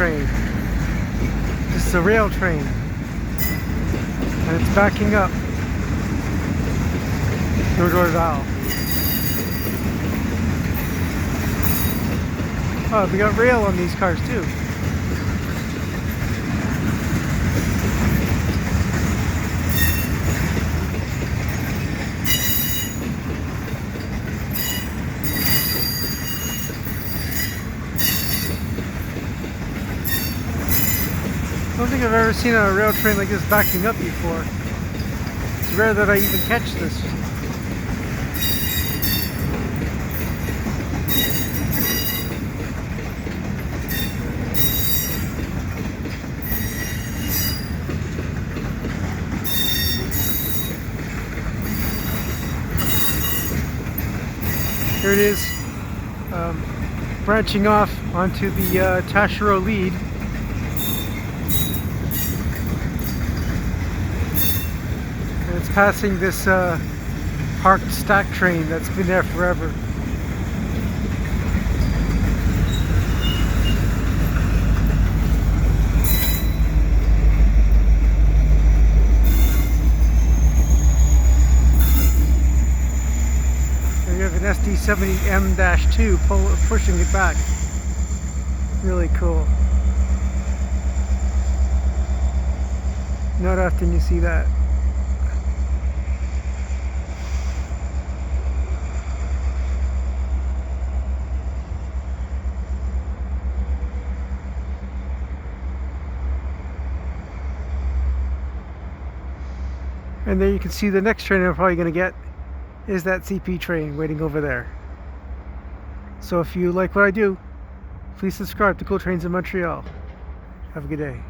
train. This is a rail train. And it's backing up through Dorval. Oh, we got rail on these cars too. I don't think I've ever seen a rail train like this backing up before. It's rare that I even catch this. Here it is, branching off onto the Taschereau lead. And it's passing this parked stack train that's been there forever. We have an SD70M-2 pushing it back. Really cool. Not often you see that. And there you can see the next train I'm probably going to get is that CP train waiting over there. So if you like what I do, please subscribe to Cool Trains in Montreal. Have a good day.